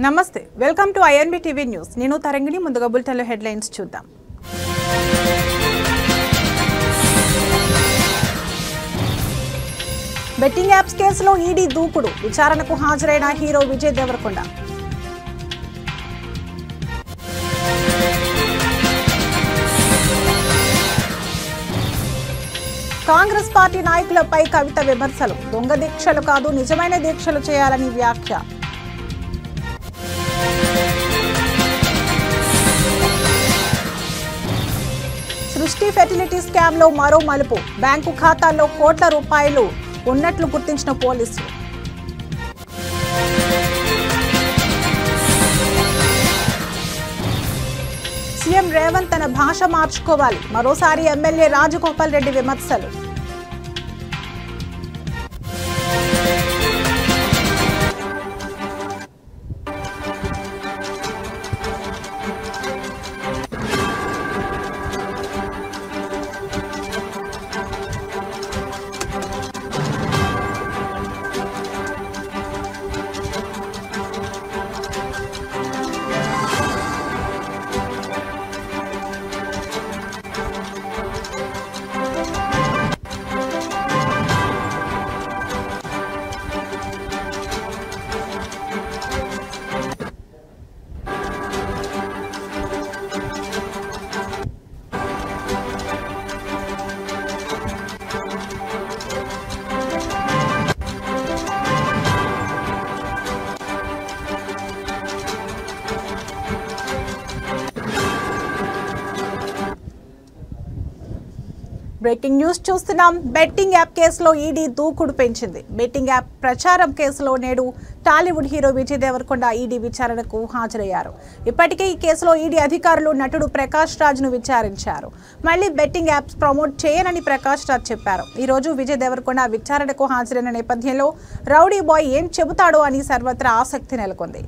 నమస్తే welcome to INB TV news నేను తరంగిణి ముందుగా బులెటిన్లో హెడ్లైన్స్ చూద్దాం బెట్టింగ్ యాప్స్ కేసులో ఈడీ దూకుడు విచారణకు హాజరైన హీరో విజయ్ దేవరకొండ కాంగ్రెస్ పార్టీ నాయకులపై కవిత విమర్శలు దొంగ దీక్షలు కాదు నిజమైన దీక్షలు చేయాలని వ్యాఖ్య సృష్టి ఫెర్టిలిటీ స్కామ్ లో మరో మలుపు బ్యాంకు ఖాతాల్లో కోట్ల రూపాయలు ఉన్నట్లు గుర్తించిన పోలీసులు సీఎం రేవంత్ తన భాష మార్చుకోవాలి మరోసారి ఎమ్మెల్యే రాజగోపాల్ రెడ్డి విమర్శలు బ్రేకింగ్ న్యూస్ చూస్తున్నాం. బెట్టింగ్ యాప్ కేసులో ఈడీ దూకుడు పెంచింది. బెట్టింగ్ యాప్ ప్రచారం కేసులో నేడు టాలీవుడ్ హీరో విజయ్ దేవరకొండ ఈడీ విచారణకు హాజరయ్యారు. ఇప్పటికే ఈ కేసులో ఈడీ అధికారులు నటుడు ప్రకాష్ రాజ్ను విచారించారు. మళ్లీ బెట్టింగ్ యాప్స్ ప్రమోట్ చేయనని ప్రకాష్ రాజ్ చెప్పారు. ఈ రోజు విజయ్ దేవరకొండ విచారణకు హాజరైన నేపథ్యంలో రౌడీ బాయ్ ఏం చెబుతాడో అని సర్వత్రా ఆసక్తి నెలకొంది.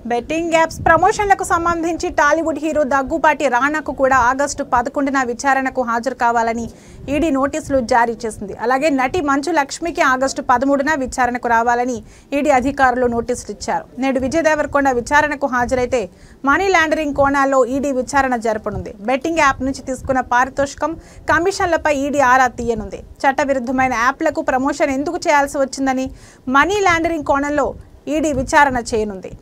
బెట్టింగ్ యాప్స్ ప్రమోషన్లకు సంబంధించి టాలీవుడ్ హీరో దగ్గుబాటి రానాకు కూడా ఆగస్టు 11న విచారణకు హాజరు కావాలని ఈడీ నోటీసులు జారీ చేసింది. అలాగే నటి మంచు లక్ష్మికి ఆగస్టు 13న విచారణకు రావాలని ఈడీ అధికారులు నోటీసులు ఇచ్చారు. నేడు విజయ్ దేవరకొండ విచారణకు హాజరైతే మనీ లాండరింగ్ కోణాల్లో ఈడీ విచారణ జరపనుంది. బెట్టింగ్ యాప్ నుంచి తీసుకున్న పారితోషికం కమిషన్లపై ఈడీ ఆరా తీయనుంది. చట్టవిరుద్ధమైన యాప్లకు ప్రమోషన్ ఎందుకు చేయాల్సి వచ్చిందని మనీ లాండరింగ్ కోణంలో ఈడీ విచారణ చేయనుంది.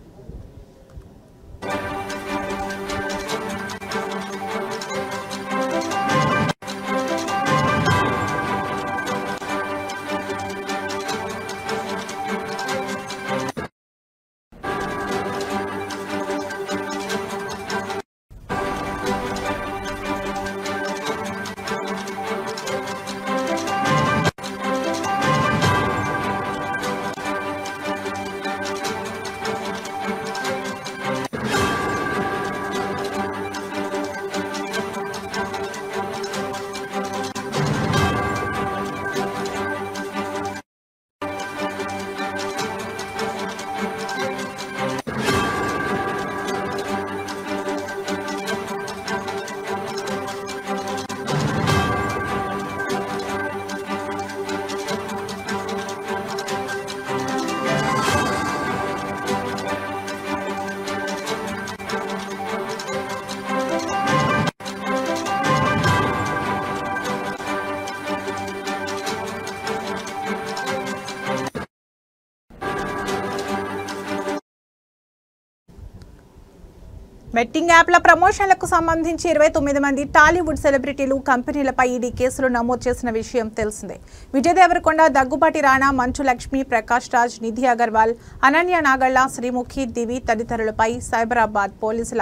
బెట్టింగ్ యాప్ల ప్రమోషన్లకు సంబంధించి 29 మంది టాలీవుడ్ సెలబ్రిటీలు కంపెనీలపై ఈడీ కేసులు నమోదు చేసిన విషయం తెలిసిందే. విజయ్ దేవరకొండ, దగ్గుబాటి రానా, మంచు లక్ష్మి, ప్రకాష్ రాజ్, నిధి అగర్వాల్, అనన్య నాగళ్ళ, శ్రీముఖి, దివి తదితరులపై సైబరాబాద్ పోలీసుల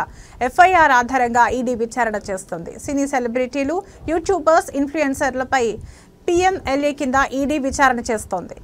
ఎఫ్ఐఆర్ ఆధారంగా ఈడీ విచారణ చేస్తుంది. సినీ సెలబ్రిటీలు, యూట్యూబర్స్, ఇన్ఫ్లుయెన్సర్లపై PMLA కింద ఈడీ విచారణ చేస్తోంది.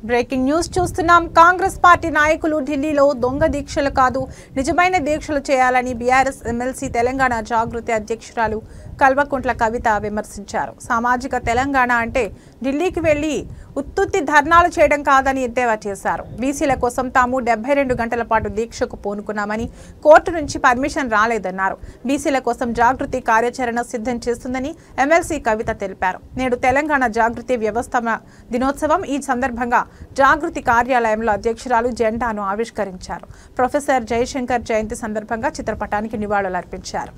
బ్రేకింగ్ న్యూస్ చూస్తున్నాం. కాంగ్రెస్ పార్టీ నాయకులు ఢిల్లీలో దొంగ దీక్షలు కాదు నిజమైన దీక్షలు చేయాలని బీఆర్ఎస్ ఎమ్మెల్సీ తెలంగాణ జాగృతి అధ్యక్షురాలు కల్వకుంట్ల కవిత విమర్శించారు. సామాజిక తెలంగాణ అంటే ఢిల్లీకి వెళ్లి ఉత్తుత్తి ధర్నాలు చేయడం కాదని ఎద్దేవా చేశారు. బీసీల కోసం తాము 72 గంటల పాటు దీక్షకు పూనుకున్నామని, కోర్టు నుంచి పర్మిషన్ రాలేదన్నారు. బీసీల కోసం జాగృతి కార్యాచరణ సిద్ధం చేస్తుందని ఎమ్మెల్సీ కవిత తెలిపారు. నేడు తెలంగాణ జాగృతి వ్యవస్థాపన దినోత్సవం. ఈ సందర్భంగా జాగృతి కార్యాలయంలో అధ్యక్షురాలు జెండాను ఆవిష్కరించారు. ప్రొఫెసర్ జయశంకర్ జయంతి సందర్భంగా చిత్రపటానికి నివాళులర్పించారు.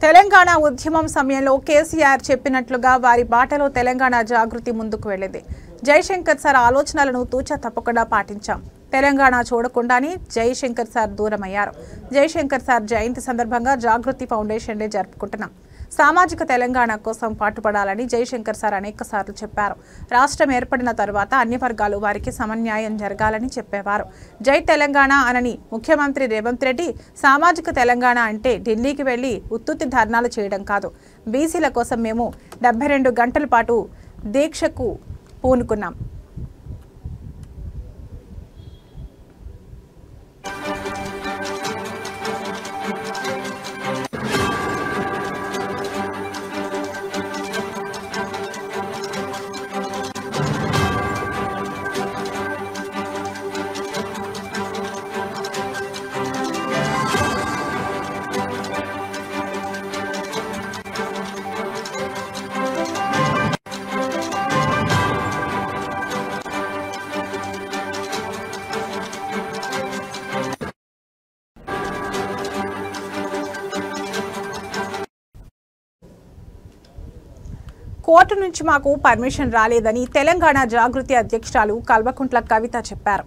తెలంగాణ ఉద్యమం సమయంలో కేసీఆర్ చెప్పినట్లుగా వారి బాటలో తెలంగాణ జాగృతి ముందుకు వెళ్ళింది. జయశంకర్ సార్ ఆలోచనలను తూచా తప్పకుండా పాటించాం. తెలంగాణ చూడకుండానే జయశంకర్ సార్ దూరమయ్యారు. జయశంకర్ సార్ జయంతి సందర్భంగా జాగృతి ఫౌండేషన్ డే జరుపుకుంటున్నాం. సామాజిక తెలంగాణ కోసం పాటుపడాలని జయశంకర్ సార్ అనేకసార్లు చెప్పారు. రాష్ట్రం ఏర్పడిన తర్వాత అన్ని వర్గాలు వారికి సమన్యాయం జరగాలని చెప్పేవారు. జై తెలంగాణ అనని ముఖ్యమంత్రి రేవంత్ రెడ్డి సామాజిక తెలంగాణ అంటే ఢిల్లీకి వెళ్లి ఉత్తుత్తి ధర్నాలు చేయడం కాదు. బీసీల కోసం మేము 72 గంటల పాటు దీక్షకు పూనుకున్నాం. కోర్టు నుంచి మాకు పర్మిషన్ రాలేదని తెలంగాణ జాగృతి అధ్యక్షురాలు కల్వకుంట్ల కవిత చెప్పారు.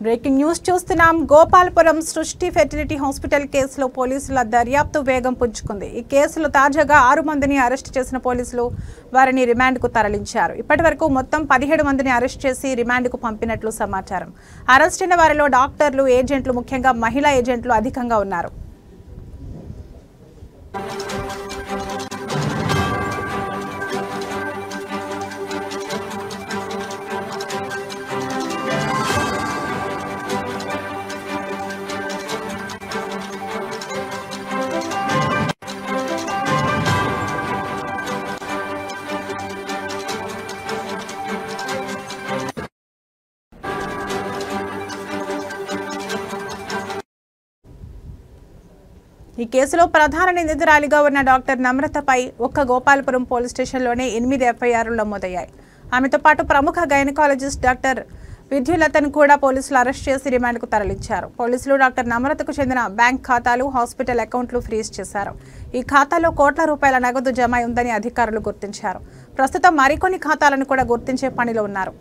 బ్రేకింగ్ న్యూస్ చూస్తున్నాం. గోపాలపురం సృష్టి ఫెర్టిలిటీ హాస్పిటల్ కేసులో పోలీసుల దర్యాప్తు వేగం పుంజుకుంది. ఈ కేసులో తాజాగా 6 మందిని అరెస్ట్ చేసిన పోలీసులు వారిని రిమాండ్కు తరలించారు. ఇప్పటి వరకు మొత్తం 17 మందిని అరెస్ట్ చేసి రిమాండ్కు పంపినట్లు సమాచారం. అరెస్ట్ అయిన వారిలో డాక్టర్లు, ఏజెంట్లు, ముఖ్యంగా మహిళా ఏజెంట్లు అధికంగా ఉన్నారు. ఈ కేసులో ప్రధాన నిందితురాలిగా ఉన్న డాక్టర్ నమ్రతపై ఒక్క గోపాలపురం పోలీస్ స్టేషన్లోనే 8 ఎఫ్ఐఆర్లు నమోదయ్యాయి. ఆమెతో పాటు ప్రముఖ గైనకాలజిస్ట్ డాక్టర్ విద్యులతను కూడా పోలీసులు అరెస్ట్ చేసి రిమాండ్కు తరలించారు. పోలీసులు డాక్టర్ నమ్రతకు చెందిన బ్యాంక్ ఖాతాలు, హాస్పిటల్ అకౌంట్లు ఫ్రీజ్ చేశారు. ఈ ఖాతాలో కోట్ల రూపాయల నగదు జమ ఉందని అధికారులు గుర్తించారు. ప్రస్తుతం మరికొన్ని ఖాతాలను కూడా గుర్తించే పనిలో ఉన్నారు.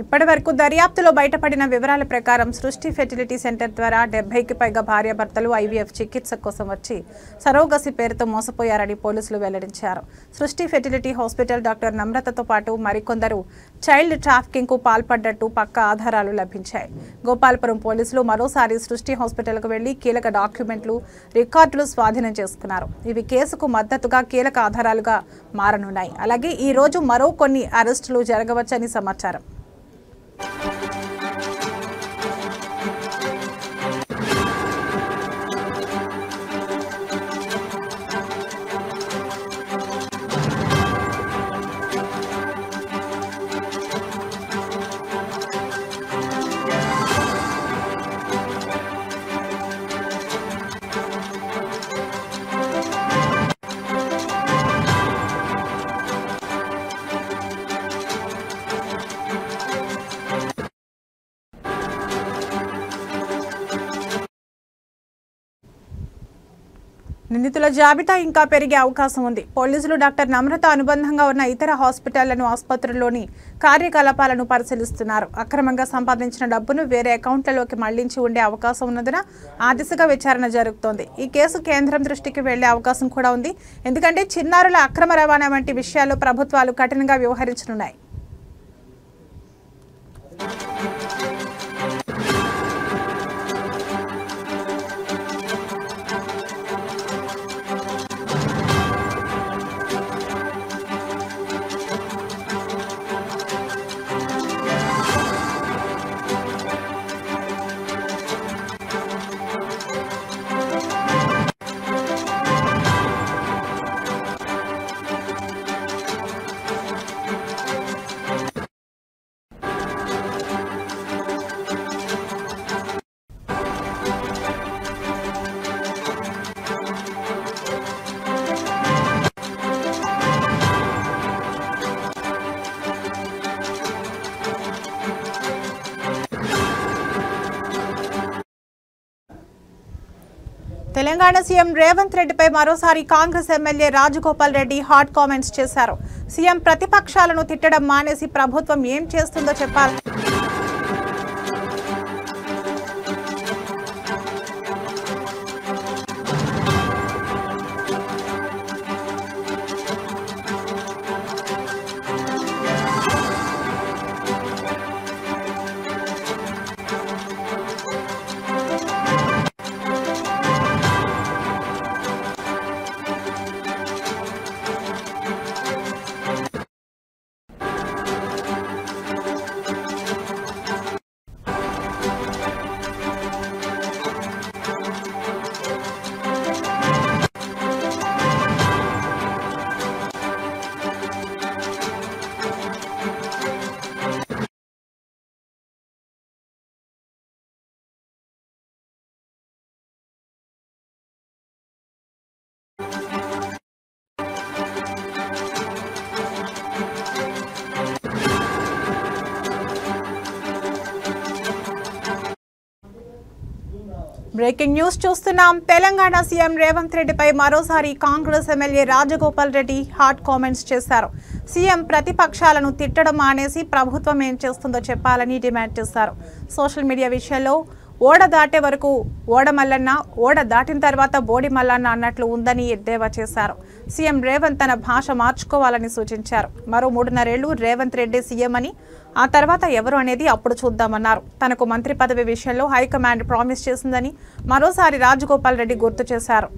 ఇప్పటి వరకు దర్యాప్తులో బయటపడిన వివరాల ప్రకారం సృష్టి ఫెర్టిలిటీ సెంటర్ ద్వారా 70కి పైగా భార్యాభర్తలు IVF చికిత్స కోసం వచ్చి సరోగసి పేరుతో మోసపోయారని పోలీసులు వెల్లడించారు. సృష్టి ఫెర్టిలిటీ హాస్పిటల్ డాక్టర్ నమ్రతతో పాటు మరికొందరు చైల్డ్ ట్రాఫికింగ్కు పాల్పడ్డట్టు పక్కా ఆధారాలు లభించాయి. గోపాలపురం పోలీసులు మరోసారి సృష్టి హాస్పిటల్కు వెళ్లి కీలక డాక్యుమెంట్లు, రికార్డులు స్వాధీనం చేసుకున్నారు. ఇవి కేసుకు మద్దతుగా కీలక ఆధారాలుగా మారనున్నాయి. అలాగే ఈ రోజు మరో కొన్ని అరెస్టులు జరగవచ్చని సమాచారం. నిందితుల జాబితా ఇంకా పెరిగే అవకాశం ఉంది. పోలీసులు డాక్టర్ నమ్రత అనుబంధంగా ఉన్న ఇతర హాస్పిటళ్లను, ఆసుపత్రుల్లోని కార్యకలాపాలను పరిశీలిస్తున్నారు. అక్రమంగా సంపాదించిన డబ్బును వేరే అకౌంట్లలోకి మళ్లించి ఉండే అవకాశం ఉన్నందున ఆ దిశగా విచారణ జరుగుతోంది. ఈ కేసు కేంద్రం దృష్టికి వెళ్లే అవకాశం కూడా ఉంది. ఎందుకంటే చిన్నారుల అక్రమ రవాణా వంటి విషయాల్లో ప్రభుత్వాలు కఠినంగా వ్యవహరించనున్నాయి. తెలంగాణ సీఎం రేవంత్ రెడ్డిపై మరోసారి Congress MLA Rajagopal Reddy hot comments చేశారు. సీఎం ప్రతిపక్షాలను తిట్టడం మానేసి ప్రభుత్వం ఏం చేస్తుందో చెప్పాలి. బ్రేకింగ్ న్యూస్ చూస్తున్నాం. తెలంగాణ సీఎం రేవంత్ రెడ్డిపై మరోసారి Congress MLA Rajagopal Reddy hot comments చేశారు. సీఎం ప్రతిపక్షాలను తిట్టడం మానేసి ప్రభుత్వం ఏం చేస్తుందో చెప్పాలని డిమాండ్ చేశారు. సోషల్ మీడియా విషయంలో ఓడ దాటే వరకు ఓడ మల్లన్న, ఓడ దాటిన తర్వాత బోడి మల్లన్న అన్నట్లు ఉందని ఎద్దేవా చేశారు. సీఎం రేవంత్ తన భాష మార్చుకోవాలని సూచించారు. మరో 3.5 ఏళ్లు రేవంత్ రెడ్డి సీఎం అని, ఆ తర్వాత ఎవరు అనేది అప్పుడు చూద్దామన్నారు. తనకు మంత్రి పదవి విషయంలో హైకమాండ్ ప్రామిస్ చేసిందని మరోసారి రాజగోపాల్ రెడ్డి గుర్తు చేశారు.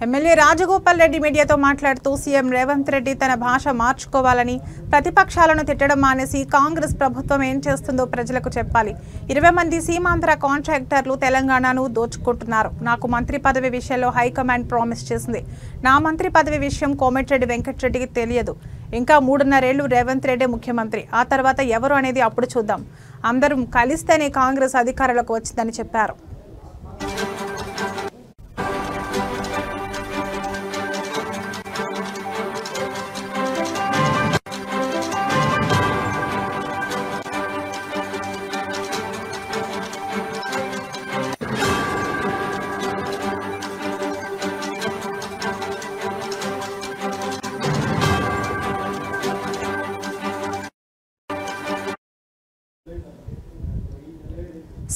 ఎమ్మెల్యే రాజగోపాల్ రెడ్డి మీడియాతో మాట్లాడుతూ సీఎం రేవంత్ రెడ్డి తన భాష మార్చుకోవాలని, ప్రతిపక్షాలను తిట్టడం మానేసి కాంగ్రెస్ ప్రభుత్వం ఏం చేస్తుందో ప్రజలకు చెప్పాలి. 20 మంది సీమాంధ్ర కాంట్రాక్టర్లు తెలంగాణను దోచుకుంటున్నారు. నాకు మంత్రి పదవి విషయంలో హైకమాండ్ ప్రామిస్ చేసింది. నా మంత్రి పదవి విషయం కోమటిరెడ్డి వెంకటరెడ్డికి తెలియదు. ఇంకా 3.5 ఏళ్లు రేవంత్ రెడ్డి ముఖ్యమంత్రి. ఆ తర్వాత ఎవరు అనేది అప్పుడు చూద్దాం. అందరం కలిస్తేనే కాంగ్రెస్ అధికారంలోకి వచ్చిందని చెప్పారు.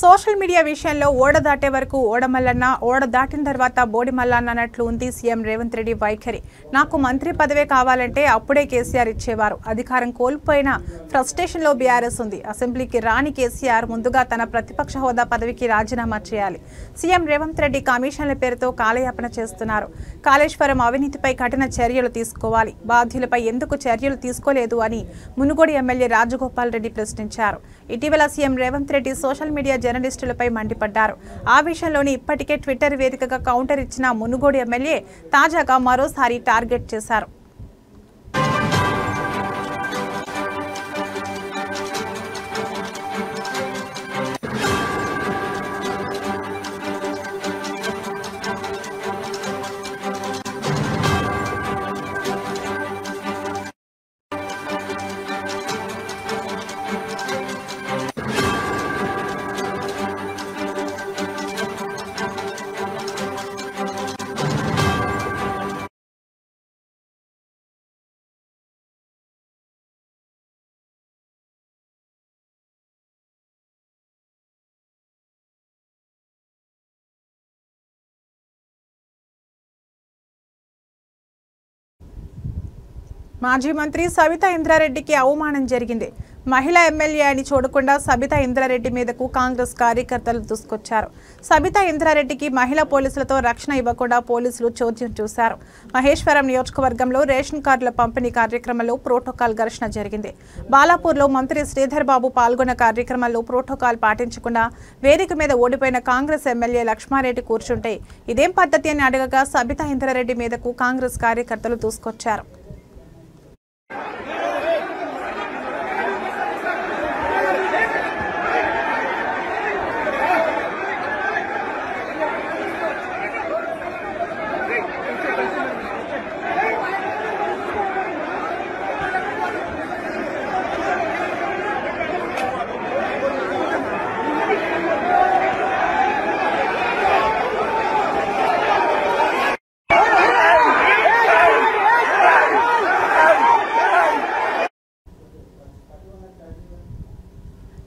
సోషల్ మీడియా విషయంలో ఓడ దాటే వరకు ఓడమల్లన్న, ఓడ దాటిన తర్వాత బోడిమల్లన్న అన్నట్లు ఉంది సీఎం రేవంత్ రెడ్డి వైఖరి. నాకు మంత్రి పదవే కావాలంటే అప్పుడే కేసీఆర్ ఇచ్చేవారు. అధికారం కోల్పోయిన ఫ్రస్ట్రేషన్లో బీఆర్ఎస్ ఉంది. అసెంబ్లీకి రాని కేసీఆర్ ముందుగా తన ప్రతిపక్ష హోదా పదవికి రాజీనామా చేయాలి. సీఎం రేవంత్ రెడ్డి కమిషన్ల పేరుతో కాలయాపన చేస్తున్నారు. కాళేశ్వరం అవినీతిపై కఠిన చర్యలు తీసుకోవాలి. బాధ్యులపై ఎందుకు చర్యలు తీసుకోలేదు అని మునుగోడు ఎమ్మెల్యే రాజగోపాల్ రెడ్డి ప్రశ్నించారు. ఇటీవల CM Revanth Reddy social media జర్నలిస్టులపై మండిపడ్డారు. ఆ విషయంలోని ఇప్పటికే ట్విట్టర్ వేదికగా కౌంటర్ ఇచ్చిన మునుగోడు ఎమ్మెల్యే తాజాగా మరోసారి టార్గెట్ చేశారు. మాజీ మంత్రి సబితా ఇంద్రారెడ్డికి అవమానం జరిగింది. మహిళా ఎమ్మెల్యే అని చూడకుండా సబితా ఇంద్రారెడ్డి మీదకు కాంగ్రెస్ కార్యకర్తలు దూసుకొచ్చారు. సబితా ఇంద్రారెడ్డికి మహిళా పోలీసులతో రక్షణ ఇవ్వకుండా పోలీసులు చోద్యం చూశారు. మహేశ్వరం నియోజకవర్గంలో రేషన్ కార్డుల పంపిణీ కార్యక్రమంలో ప్రోటోకాల్ ఘర్షణ జరిగింది. బాలాపూర్లో మంత్రి శ్రీధర్ బాబు పాల్గొన్న కార్యక్రమంలో ప్రోటోకాల్ పాటించకుండా వేదిక మీద ఓడిపోయిన కాంగ్రెస్ ఎమ్మెల్యే లక్ష్మారెడ్డి కూర్చుంటే ఇదేం పద్ధతి అని అడగగా సబితా ఇంద్రారెడ్డి మీదకు కాంగ్రెస్ కార్యకర్తలు దూసుకొచ్చారు.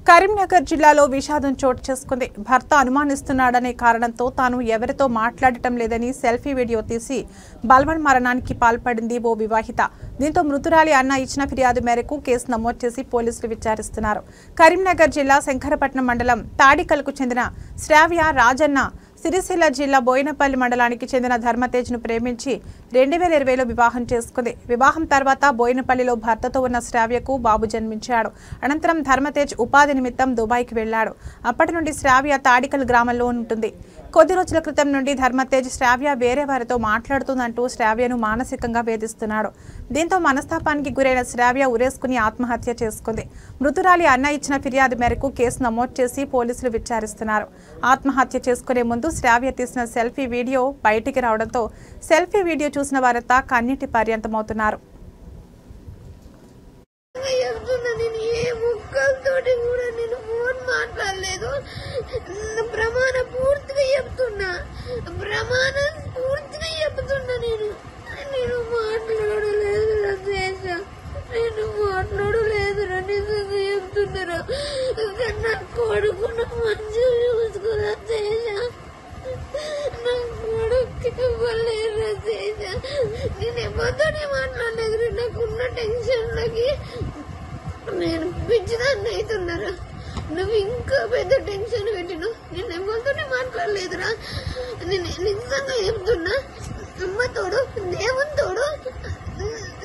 కరీంనగర్ జిల్లాలో విషాదం చోటు చేసుకుంది. భర్త అనుమానిస్తున్నాడనే కారణంతో తాను ఎవరితో మాట్లాడటం లేదని సెల్ఫీ వీడియో తీసి బల్వన్ మరణానికి పాల్పడింది ఓ వివాహిత. దీంతో మృతురాలి అన్న ఇచ్చిన ఫిర్యాదు మేరకు కేసు నమోదు చేసి పోలీసులు విచారిస్తున్నారు. కరీంనగర్ జిల్లా శంకరపట్నం మండలం తాడికల్కు చెందిన శ్రావ్య రాజన్న సిరిసిల్ల జిల్లా బోయినపల్లి మండలానికి చెందిన ధర్మతేజ్ను ప్రేమించి 2020లో వివాహం చేసుకుంది. వివాహం తర్వాత బోయినపల్లిలో భర్తతో ఉన్న శ్రావ్యకు బాబు జన్మించాడు. అనంతరం ధర్మతేజ్ ఉపాధి నిమిత్తం దుబాయ్కి వెళ్లాడు. అప్పటి నుండి శ్రావ్య తాడికల్ గ్రామంలో ఉంటుంది. కొద్ది రోజుల క్రితం నుండి ధర్మతేజ్ శ్రావ్య వేరే వారితో మాట్లాడుతుందంటూ శ్రావ్యను మానసికంగా వేధిస్తున్నాడు. దీంతో మనస్తాపానికి గురైన శ్రావ్య ఉరేసుకుని ఆత్మహత్య చేసుకుంది. మృతురాలి అన్న ఇచ్చిన ఫిర్యాదు మేరకు కేసు నమోదు చేసి పోలీసులు విచారిస్తున్నారు. ఆత్మహత్య చేసుకునే ముందు శ్రావ్య తీసిన సెల్ఫీ వీడియో బయటికి రావడంతో సెల్ఫీ వీడియో చూసిన వారంతా కన్నీటి పర్యంతమవుతున్నారు. కొడుకున్న మంచి చూసుకురా తేజ, నా కొడుకు ఇవ్వలేరు తేజ. నేను ఎవరితోనే మాట్లాడలేదు. నాకున్న టెన్షన్లకి నేను పిచ్చిదాన్ని అవుతున్నారా. నువ్వు ఇంకా పెద్ద టెన్షన్ పెట్టినావు. నేను ఎవరితోనే మాట్లాడలేదురా. నేను నిజంగా చెప్తున్నా. అమ్మ తోడు, దేవుని తోడు,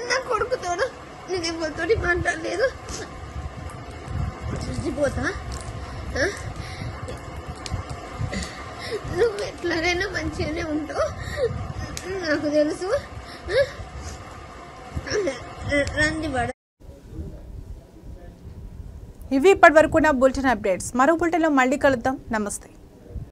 నా కొడుకు తోడు, నేను ఎవరితోటి మాట్లాడలేదు. చూసిపోతా, నువ్వు ఎట్లనైనా మంచిగానే ఉంటావు నాకు తెలుసు. రండి పడ. ఇవి ఇప్పటి వరకు నా బులెటిన్ అప్డేట్స్. మరో బులెటిన్లో మళ్ళీ కలుద్దాం. నమస్తే.